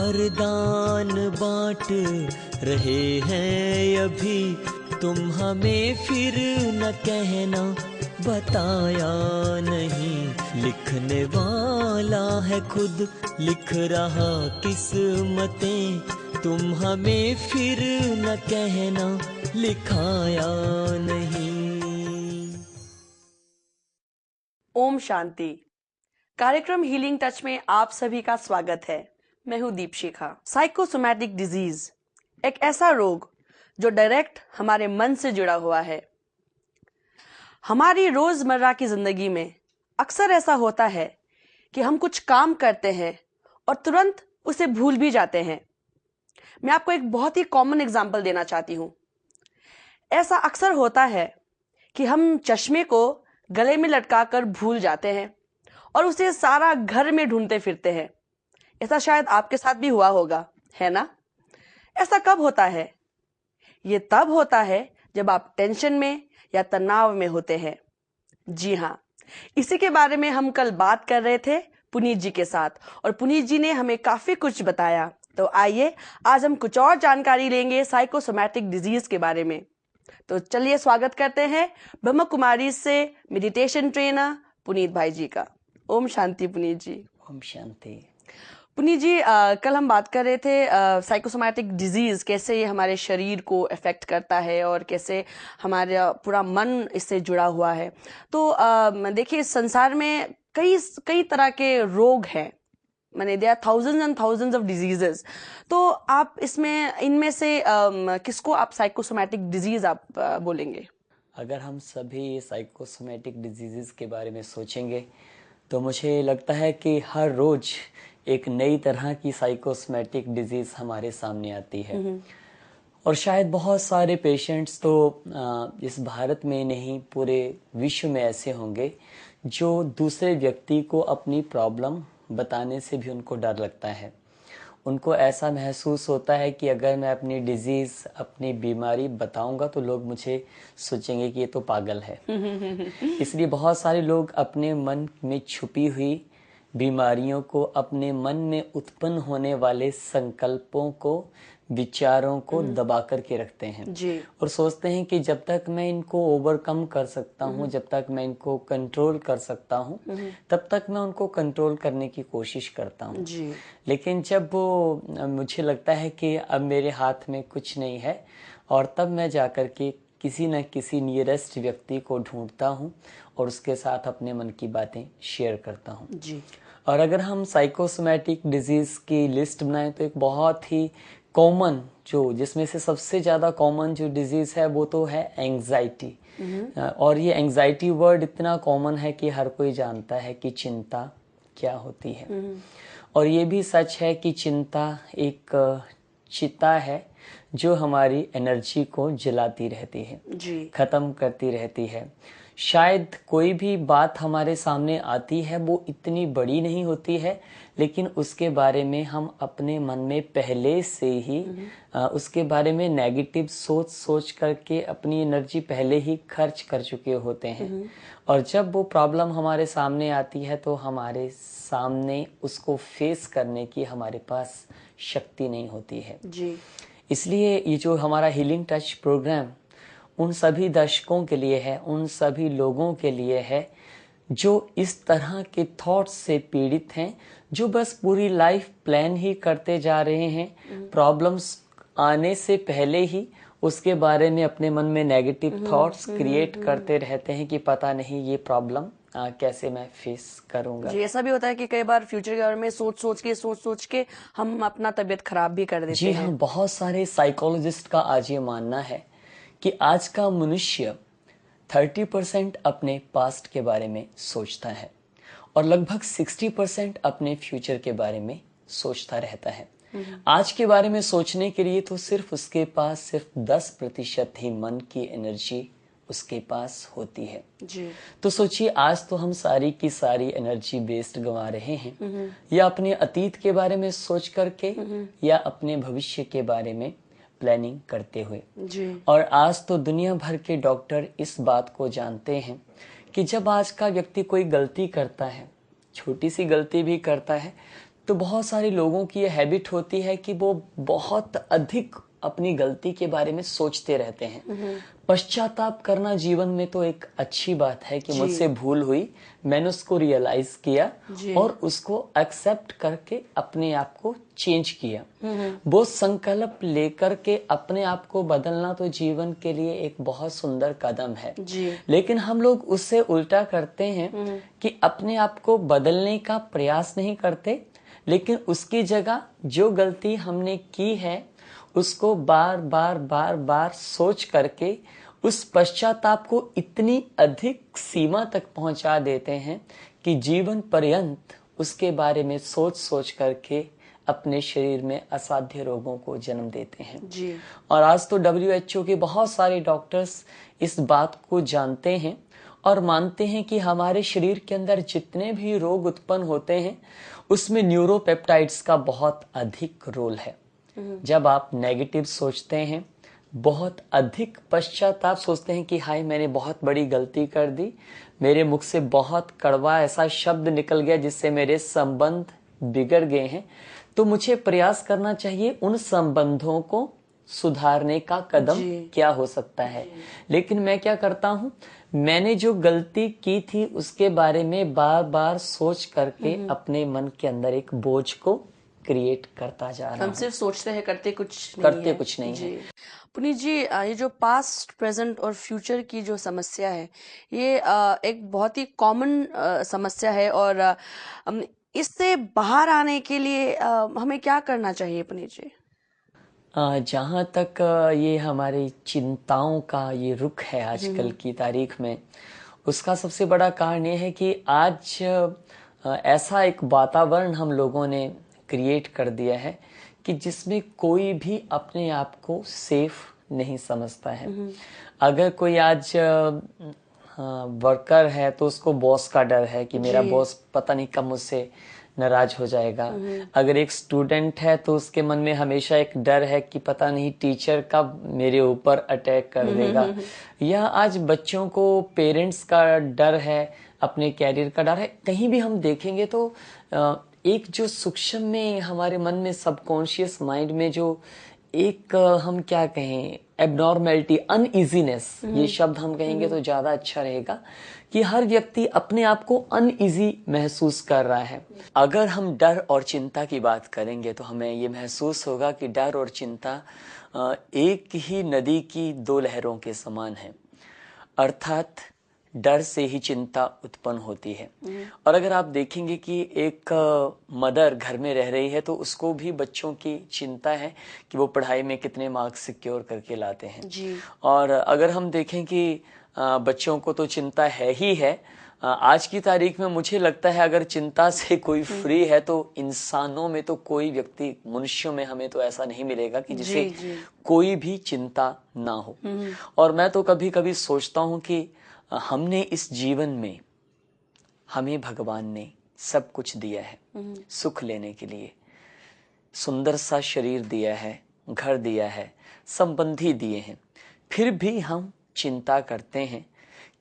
वरदान बांट रहे हैं अभी, तुम हमें फिर न कहना बताया नहीं। लिखने वाला है खुद लिख रहा किस्मतें, तुम हमें फिर न कहना लिखाया नहीं। ओम शांति। कार्यक्रम हीलिंग टच में आप सभी का स्वागत है। मैं हूं दीपशिखा। साइकोसोमैटिक डिजीज एक ऐसा रोग जो डायरेक्ट हमारे मन से जुड़ा हुआ है। हमारी रोजमर्रा की जिंदगी में अक्सर ऐसा होता है कि हम कुछ काम करते हैं और तुरंत उसे भूल भी जाते हैं। मैं आपको एक बहुत ही कॉमन एग्जांपल देना चाहती हूं। ऐसा अक्सर होता है कि हम चश्मे को गले में लटकाकर भूल जाते हैं और उसे सारा घर में ढूंढते फिरते हैं। ऐसा शायद आपके साथ भी हुआ होगा, है ना? ऐसा कब होता है? ये तब होता है जब आप टेंशन में या तनाव में होते हैं। जी हाँ, इसी के बारे में हम कल बात कर रहे थे पुनीत जी के साथ, और पुनीत जी ने हमें काफी कुछ बताया। तो आइए आज हम कुछ और जानकारी लेंगे साइकोसोमैटिक डिजीज के बारे में। तो चलिए स्वागत करते हैं ब्रह्म कुमारी से मेडिटेशन ट्रेनर पुनीत भाई जी का। ओम शांति पुनीत जी। ओम शांति। पुनीत जी, कल हम बात कर रहे थे साइकोसोमैटिक डिजीज कैसे ये हमारे शरीर को इफेक्ट करता है और कैसे हमारा पूरा मन इससे जुड़ा हुआ है। तो देखिए, संसार में कई कई तरह के रोग हैं। माने there are thousands and thousands of diseases. तो आप इनमें से किसको आप साइकोसोमैटिक डिजीज आप बोलेंगे? अगर हम सभी साइकोसोमैटिक डिजीज़ के बारे में सोचेंगे तो मुझे लगता है कि हर रोज़ एक नई तरह की साइकोसोमैटिक डिजीज़ हमारे सामने आती है। और शायद बहुत सारे पेशेंट्स तो इस भारत में नहीं, पूरे विश्व में ऐसे होंगे जो दूसरे व्यक्ति को अपनी प्रॉब्लम बताने से भी उनको डर लगता है। उनको ऐसा महसूस होता है कि अगर मैं अपनी डिजीज़, अपनी बीमारी बताऊंगा तो लोग मुझे सोचेंगे कि ये तो पागल है। इसलिए बहुत सारे लोग अपने मन में छुपी हुई बीमारियों को, अपने मन में उत्पन्न होने वाले संकल्पों को, विचारों को दबा करके रखते हैं जी। और सोचते हैं कि जब तक मैं इनको ओवरकम कर सकता हूँ, जब तक मैं इनको कंट्रोल कर सकता हूँ, तब तक मैं उनको कंट्रोल करने की कोशिश करता हूँ। जी। लेकिन जब वो मुझे लगता है कि अब मेरे हाथ में कुछ नहीं है, और तब मैं जाकर के किसी न किसी नियरेस्ट व्यक्ति को ढूंढता हूँ और उसके साथ अपने मन की बातें शेयर करता हूँ। जी। और अगर हम साइकोसोमैटिक डिजीज़ की लिस्ट बनाएं तो एक बहुत ही कॉमन, जो जिसमें से सबसे ज़्यादा कॉमन जो डिजीज़ है वो तो है एंग्जाइटी। और ये एंग्जाइटी वर्ड इतना कॉमन है कि हर कोई जानता है कि चिंता क्या होती है। और ये भी सच है कि चिंता एक चिता है जो हमारी एनर्जी को जलाती रहती है, जी। ख़त्म करती रहती है। शायद कोई भी बात हमारे सामने आती है वो इतनी बड़ी नहीं होती है, लेकिन उसके बारे में हम अपने मन में पहले से ही उसके बारे में नेगेटिव सोच करके अपनी एनर्जी पहले ही खर्च कर चुके होते हैं। और जब वो प्रॉब्लम हमारे सामने आती है तो हमारे सामने उसको फेस करने की हमारे पास शक्ति नहीं होती है। जी। इसलिए ये जो हमारा हीलिंग टच प्रोग्राम उन सभी दर्शकों के लिए है, उन सभी लोगों के लिए है जो इस तरह के थॉट्स से पीड़ित हैं, जो बस पूरी लाइफ प्लान ही करते जा रहे हैं, प्रॉब्लम्स आने से पहले ही उसके बारे में अपने मन में नेगेटिव थॉट्स क्रिएट करते रहते हैं कि पता नहीं ये प्रॉब्लम कैसे मैं फेस करूंगा। जी, ऐसा भी होता है कि कई बार फ्यूचर के बारे में सोच सोच के हम अपना तबीयत खराब भी कर देते हैं। जी हाँ, बहुत सारे साइकोलॉजिस्ट का आज ये मानना है कि आज का मनुष्य 30% अपने पास्ट के बारे में सोचता है और लगभग 60% अपने फ्यूचर के बारे में सोचता रहता है। आज के बारे में सोचने के लिए तो सिर्फ उसके पास सिर्फ 10% ही मन की एनर्जी उसके पास होती है। जी। तो सोचिए, आज तो हम सारी की सारी एनर्जी वेस्ट गंवा रहे हैं, या अपने अतीत के बारे में सोच करके या अपने भविष्य के बारे में प्लानिंग करते हुए। जी। और आज तो दुनिया भर के डॉक्टर इस बात को जानते हैं कि जब आज का व्यक्ति कोई गलती करता है, छोटी सी गलती भी करता है, तो बहुत सारे लोगों की ये हैबिट होती है कि वो बहुत अधिक अपनी गलती के बारे में सोचते रहते हैं। पश्चाताप करना जीवन में तो एक अच्छी बात है कि मुझसे भूल हुई, मैंने उसको रियलाइज किया और उसको एक्सेप्ट करके अपने आप को चेंज किया। वो संकल्प लेकर के अपने आप को बदलना तो जीवन के लिए एक बहुत सुंदर कदम है। लेकिन हम लोग उससे उल्टा करते हैं कि अपने आप को बदलने का प्रयास नहीं करते, लेकिन उसकी जगह जो गलती हमने की है उसको बार बार बार बार सोच करके उस पश्चाताप को इतनी अधिक सीमा तक पहुंचा देते हैं कि जीवन पर्यंत उसके बारे में सोच सोच करके अपने शरीर में असाध्य रोगों को जन्म देते हैं। और आज तो WHO के बहुत सारे डॉक्टर्स इस बात को जानते हैं और मानते हैं कि हमारे शरीर के अंदर जितने भी रोग उत्पन्न होते हैं उसमें न्यूरोपेप्टाइड्स का बहुत अधिक रोल है। जब आप नेगेटिव सोचते हैं, बहुत अधिक पश्चाताप सोचते हैं कि हाय मैंने बहुत बड़ी गलती कर दी, मेरे मुख से बहुत कड़वा ऐसा शब्द निकल गया जिससे मेरे संबंध बिगड़ गए हैं, तो मुझे प्रयास करना चाहिए उन संबंधों को सुधारने का कदम क्या हो सकता है। लेकिन मैं क्या करता हूँ, मैंने जो गलती की थी उसके बारे में बार बार सोच करके अपने मन के अंदर एक बोझ को क्रिएट करता जा रहा हूँ। हम सिर्फ सोचते हैं, करते कुछ नहीं है। पुनीत जी, ये जो पास्ट, प्रेजेंट और फ्यूचर की जो समस्या है, ये एक बहुत ही कॉमन समस्या है और इससे बाहर आने के लिए हमें क्या करना चाहिए पुनीत जी? जहाँ तक ये हमारी चिंताओं का ये रुख है आजकल की तारीख में, उसका सबसे बड़ा कारण ये है कि आज ऐसा एक वातावरण हम लोगों ने क्रिएट कर दिया है कि जिसमें कोई भी अपने आप को सेफ नहीं समझता है। अगर कोई आज वर्कर है तो उसको बॉस का डर है कि मेरा बॉस पता नहीं कब मुझसे नाराज हो जाएगा। अगर एक स्टूडेंट है तो उसके मन में हमेशा एक डर है कि पता नहीं टीचर कब मेरे ऊपर अटैक कर देगा। या आज बच्चों को पेरेंट्स का डर है, अपने कैरियर का डर है। कहीं भी हम देखेंगे तो एक जो सूक्ष्म में हमारे मन में, सबकॉन्शियस माइंड में जो एक हम क्या कहें, एबनॉर्मेलिटी, अनइजीनेस, ये शब्द हम कहेंगे तो ज्यादा अच्छा रहेगा, कि हर व्यक्ति अपने आप को अनइजी महसूस कर रहा है। अगर हम डर और चिंता की बात करेंगे तो हमें ये महसूस होगा कि डर और चिंता एक ही नदी की दो लहरों के समान है, अर्थात डर से ही चिंता उत्पन्न होती है। और अगर आप देखेंगे कि एक मदर घर में रह रही है तो उसको भी बच्चों की चिंता है कि वो पढ़ाई में कितने मार्क्स सिक्योर करके लाते हैं जी। और अगर हम देखें कि बच्चों को तो चिंता है ही है। आज की तारीख में मुझे लगता है अगर चिंता से कोई फ्री है तो इंसानों में तो कोई व्यक्ति, मनुष्यों में हमें तो ऐसा नहीं मिलेगा कि जिसे कोई भी चिंता ना हो। और मैं तो कभी कभी सोचता हूँ कि हमने इस जीवन में, हमें भगवान ने सब कुछ दिया है सुख लेने के लिए, सुंदर सा शरीर दिया है, घर दिया है, संबंधी दिए हैं, फिर भी हम चिंता करते हैं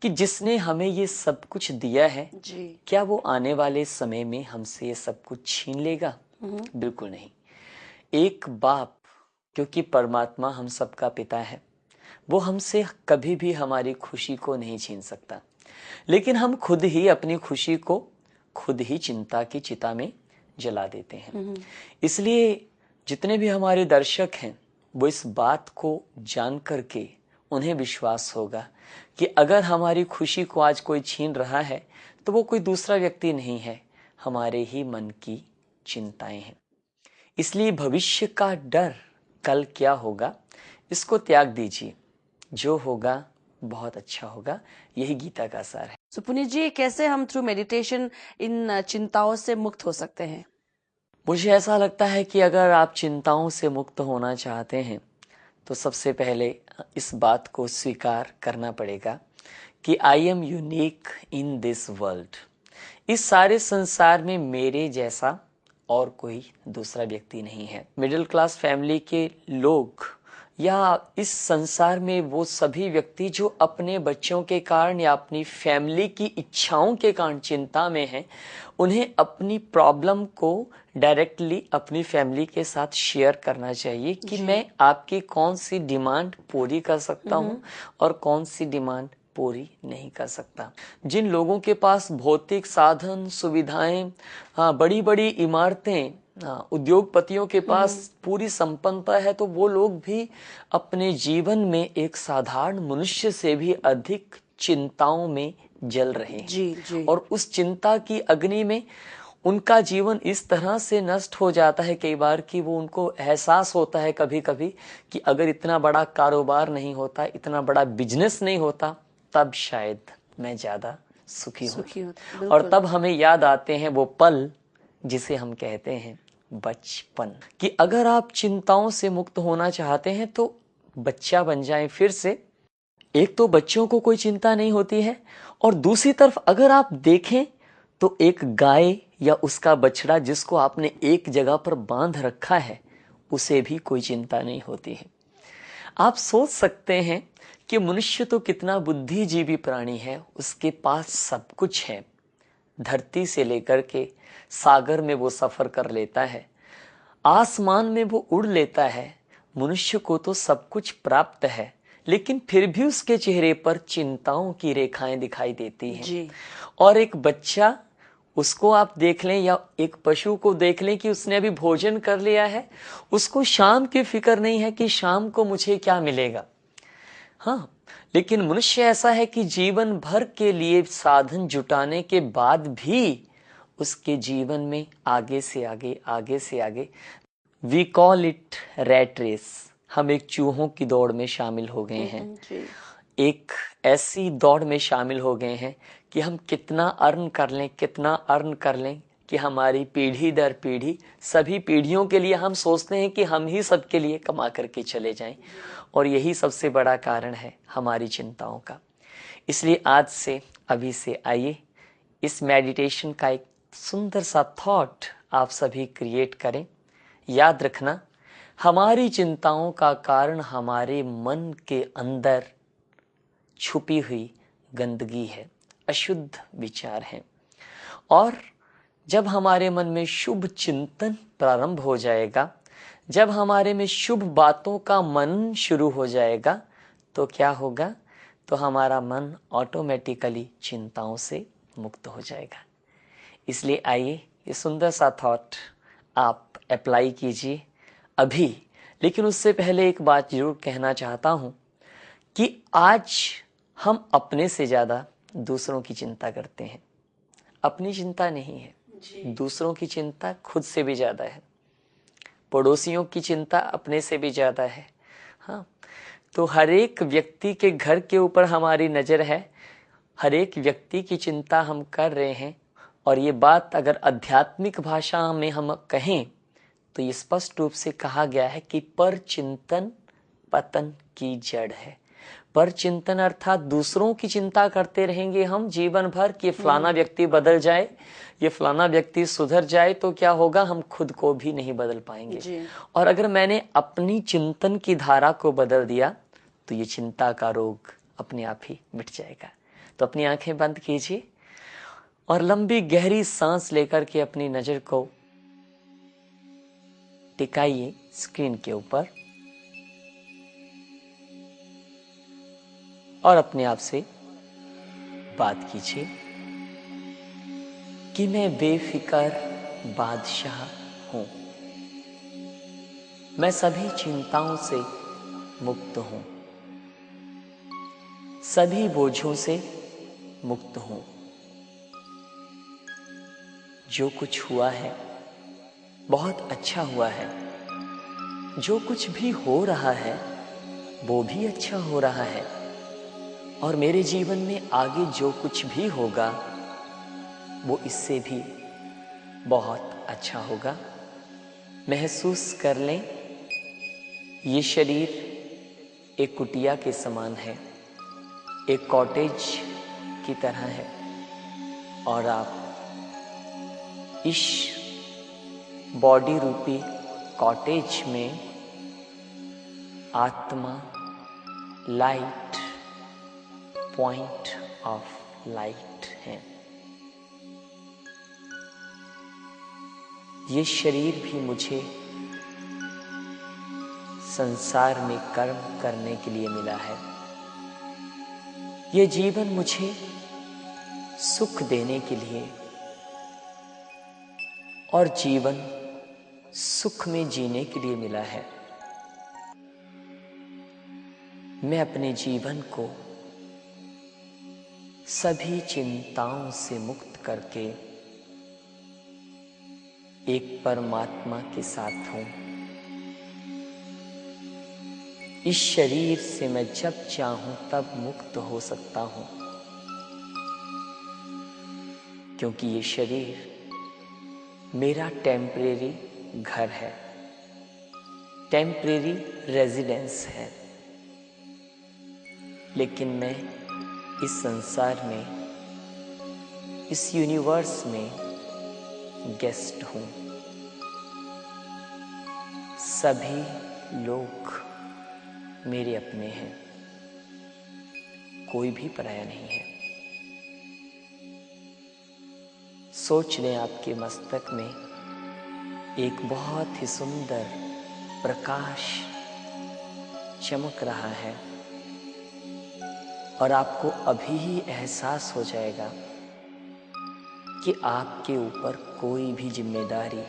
कि जिसने हमें ये सब कुछ दिया है जी, क्या वो आने वाले समय में हमसे ये सब कुछ छीन लेगा? बिल्कुल नहीं। एक बाप, क्योंकि परमात्मा हम सबका पिता है, वो हमसे कभी भी हमारी खुशी को नहीं छीन सकता, लेकिन हम खुद ही अपनी खुशी को खुद ही चिंता की चिता में जला देते हैं। इसलिए जितने भी हमारे दर्शक हैं वो इस बात को जान करके उन्हें विश्वास होगा कि अगर हमारी खुशी को आज कोई छीन रहा है तो वो कोई दूसरा व्यक्ति नहीं है, हमारे ही मन की चिंताएं हैं। इसलिए भविष्य का डर, कल क्या होगा, इसको त्याग दीजिए, जो होगा बहुत अच्छा होगा। यही गीता का सार है। तो पुनीत जी, कैसे हम थ्रू मेडिटेशन इन चिंताओं से मुक्त हो सकते हैं? मुझे ऐसा लगता है कि अगर आप चिंताओं से मुक्त होना चाहते हैं तो सबसे पहले इस बात को स्वीकार करना पड़ेगा कि I am unique in this world. इस सारे संसार में मेरे जैसा और कोई दूसरा व्यक्ति नहीं है। मिडिल क्लास फैमिली के लोग या इस संसार में वो सभी व्यक्ति जो अपने बच्चों के कारण या अपनी फैमिली की इच्छाओं के कारण चिंता में हैं, उन्हें अपनी प्रॉब्लम को डायरेक्टली अपनी फैमिली के साथ शेयर करना चाहिए कि मैं आपकी कौन सी डिमांड पूरी कर सकता हूँ और कौन सी डिमांड पूरी नहीं कर सकता। जिन लोगों के पास भौतिक साधन सुविधाएं, बड़ी बड़ी इमारतें, उद्योगपतियों के पास पूरी संपन्नता है, तो वो लोग भी अपने जीवन में एक साधारण मनुष्य से भी अधिक चिंताओं में जल रहे हैं। जी। और उस चिंता की अग्नि में उनका जीवन इस तरह से नष्ट हो जाता है कई बार कि वो उनको एहसास होता है कभी कभी कि अगर इतना बड़ा कारोबार नहीं होता, इतना बड़ा बिजनेस नहीं होता, तब शायद मैं ज्यादा सुखी होता। और तब हमें याद आते हैं वो पल जिसे हम कहते हैं बचपन, कि अगर आप चिंताओं से मुक्त होना चाहते हैं तो बच्चा बन जाएं फिर से। एक तो बच्चों को कोई चिंता नहीं होती है, और दूसरी तरफ अगर आप देखें तो एक गाय या उसका बछड़ा जिसको आपने एक जगह पर बांध रखा है, उसे भी कोई चिंता नहीं होती है। आप सोच सकते हैं कि मनुष्य तो कितना बुद्धिजीवी प्राणी है, उसके पास सब कुछ है। धरती से लेकर के सागर में वो सफर कर लेता है, आसमान में वो उड़ लेता है। मनुष्य को तो सब कुछ प्राप्त है, लेकिन फिर भी उसके चेहरे पर चिंताओं की रेखाएं दिखाई देती हैं। और एक बच्चा, उसको आप देख लें या एक पशु को देख लें कि उसने अभी भोजन कर लिया है, उसको शाम की फिक्र नहीं है कि शाम को मुझे क्या मिलेगा। हाँ, लेकिन मनुष्य ऐसा है कि जीवन भर के लिए साधन जुटाने के बाद भी उसके जीवन में आगे से आगे we call it rat race. हम एक चूहों की दौड़ में शामिल हो गए हैं। एक ऐसी दौड़ में शामिल हो गए हैं कि हम कितना अर्न कर लें कि हमारी पीढ़ी दर पीढ़ी, सभी पीढ़ियों के लिए हम सोचते हैं कि हम ही सबके लिए कमा करके चले जाएं। और यही सबसे बड़ा कारण है हमारी चिंताओं का। इसलिए आज से, अभी से आइए इस मेडिटेशन का एक सुंदर सा थॉट आप सभी क्रिएट करें। याद रखना, हमारी चिंताओं का कारण हमारे मन के अंदर छुपी हुई गंदगी है, अशुद्ध विचार हैं। और जब हमारे मन में शुभ चिंतन प्रारंभ हो जाएगा, जब हमारे में शुभ बातों का मनन शुरू हो जाएगा, तो क्या होगा? तो हमारा मन ऑटोमेटिकली चिंताओं से मुक्त हो जाएगा। इसलिए आइए ये सुंदर सा थॉट आप अप्लाई कीजिए अभी। लेकिन उससे पहले एक बात जरूर कहना चाहता हूं कि आज हम अपने से ज्यादा दूसरों की चिंता करते हैं। अपनी चिंता नहीं है, दूसरों की चिंता खुद से भी ज्यादा है, पड़ोसियों की चिंता अपने से भी ज्यादा है। हाँ, तो हर एक व्यक्ति के घर के ऊपर हमारी नजर है, हर एक व्यक्ति की चिंता हम कर रहे हैं। और ये बात अगर आध्यात्मिक भाषा में हम कहें तो ये स्पष्ट रूप से कहा गया है कि पर चिंतन पतन की जड़ है। पर चिंतन अर्थात दूसरों की चिंता करते रहेंगे हम जीवन भर कि फलाना व्यक्ति बदल जाए, ये फलाना व्यक्ति सुधर जाए, तो क्या होगा? हम खुद को भी नहीं बदल पाएंगे। और अगर मैंने अपनी चिंतन की धारा को बदल दिया तो ये चिंता का रोग अपने आप ही मिट जाएगा। तो अपनी आंखें बंद कीजिए और लंबी गहरी सांस लेकर के अपनी नजर को टिकाइए स्क्रीन के ऊपर और अपने आप से बात कीजिए कि मैं बेफिक्र बादशाह हूं, मैं सभी चिंताओं से मुक्त हूं, सभी बोझों से मुक्त हूं। जो कुछ हुआ है बहुत अच्छा हुआ है, जो कुछ भी हो रहा है वो भी अच्छा हो रहा है, और मेरे जीवन में आगे जो कुछ भी होगा वो इससे भी बहुत अच्छा होगा। महसूस कर लें ये शरीर एक कुटिया के समान है, एक कॉटेज की तरह है, और आप इस बॉडी रूपी कॉटेज में आत्मा लाइट, पॉइंट ऑफ लाइट है। ये शरीर भी मुझे संसार में कर्म करने के लिए मिला है। ये जीवन मुझे सुख देने के लिए और जीवन सुख में जीने के लिए मिला है। मैं अपने जीवन को सभी चिंताओं से मुक्त करके एक परमात्मा के साथ हूं। इस शरीर से मैं जब चाहूं तब मुक्त हो सकता हूं, क्योंकि ये शरीर मेरा टेम्परेरी घर है, टेम्परेरी रेजिडेंस है। लेकिन मैं इस संसार में, इस यूनिवर्स में गेस्ट हूं। सभी लोग मेरे अपने हैं, कोई भी पराया नहीं है। सोच लें आपके मस्तक में एक बहुत ही सुंदर प्रकाश चमक रहा है और आपको अभी ही एहसास हो जाएगा कि आपके ऊपर कोई भी जिम्मेदारी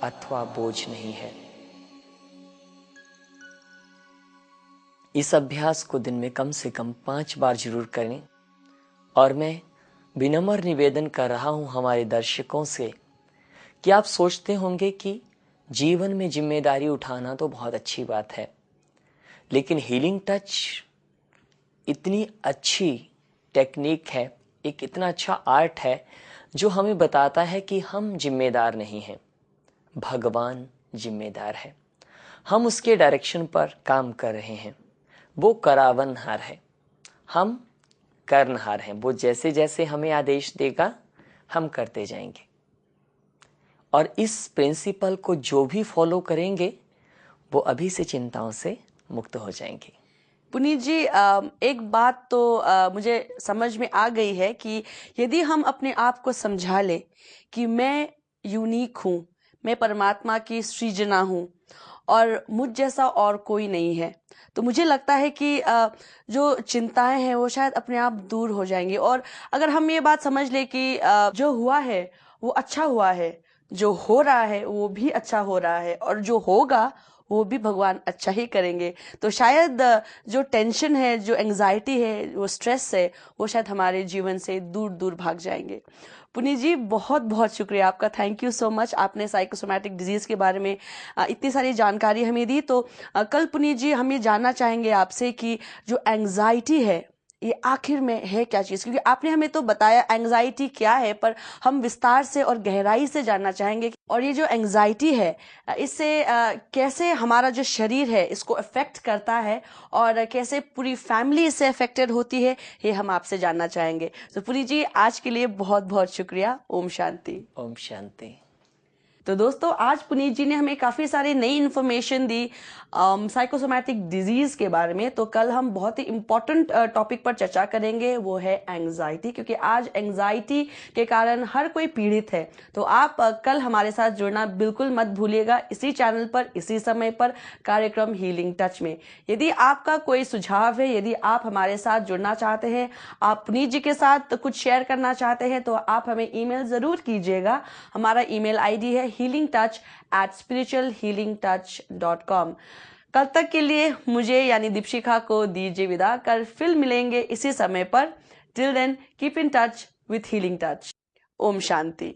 अथवा बोझ नहीं है। इस अभ्यास को दिन में कम से कम 5 बार जरूर करें। और मैं विनम्र निवेदन कर रहा हूं हमारे दर्शकों से कि आप सोचते होंगे कि जीवन में जिम्मेदारी उठाना तो बहुत अच्छी बात है, लेकिन हीलिंग टच इतनी अच्छी टेक्निक है, एक इतना अच्छा आर्ट है जो हमें बताता है कि हम जिम्मेदार नहीं हैं, भगवान जिम्मेदार है। हम उसके डायरेक्शन पर काम कर रहे हैं। वो करावनहार है, हम कर्णहार हैं। वो जैसे जैसे हमें आदेश देगा हम करते जाएंगे, और इस प्रिंसिपल को जो भी फॉलो करेंगे वो अभी से चिंताओं से मुक्त हो जाएंगे। पुनीत जी, एक बात तो मुझे समझ में आ गई है कि यदि हम अपने आप को समझा ले कि मैं यूनिक हूँ, मैं परमात्मा की सृजना हूँ और मुझ जैसा और कोई नहीं है, तो मुझे लगता है कि जो चिंताएं हैं वो शायद अपने आप दूर हो जाएंगी। और अगर हम ये बात समझ ले कि जो हुआ है वो अच्छा हुआ है, जो हो रहा है वो भी अच्छा हो रहा है, और जो होगा वो भी भगवान अच्छा ही करेंगे, तो शायद जो टेंशन है, जो एंजाइटी है, वो स्ट्रेस है, वो शायद हमारे जीवन से दूर दूर भाग जाएंगे। पुनीत जी, बहुत बहुत शुक्रिया आपका, थैंक यू सो मच। आपने साइकोसोमैटिक डिजीज के बारे में इतनी सारी जानकारी हमें दी। तो कल पुनीत जी हम ये जानना चाहेंगे आपसे कि जो एंजाइटी है ये आखिर में है क्या चीज़, क्योंकि आपने हमें तो बताया एंजाइटी क्या है, पर हम विस्तार से और गहराई से जानना चाहेंगे और ये जो एंजाइटी है इससे कैसे हमारा जो शरीर है इसको अफेक्ट करता है और कैसे पूरी फैमिली इससे अफेक्टेड होती है, ये हम आपसे जानना चाहेंगे। तो पुनीत जी, आज के लिए बहुत बहुत शुक्रिया। ओम शांति। ओम शांति। तो दोस्तों, आज पुनीत जी ने हमें काफ़ी सारी नई इन्फॉर्मेशन दी साइकोसोमैटिक डिजीज के बारे में। तो कल हम बहुत ही इम्पोर्टेंट टॉपिक पर चर्चा करेंगे, वो है एंजाइटी, क्योंकि आज एंजाइटी के कारण हर कोई पीड़ित है। तो आप कल हमारे साथ जुड़ना बिल्कुल मत भूलिएगा, इसी चैनल पर, इसी समय पर, कार्यक्रम हीलिंग टच में। यदि आपका कोई सुझाव है, यदि आप हमारे साथ जुड़ना चाहते हैं, आप पुनीत जी के साथ कुछ शेयर करना चाहते हैं, तो आप हमें ईमेल ज़रूर कीजिएगा। हमारा ईमेल आईडी है healingtouch@spiritualhealingtouch.com। कल तक के लिए मुझे यानी दीपशिखा को दीजिए विदा। कल फिर मिलेंगे इसी समय पर। Till then keep in touch with healing touch. ओम शांति।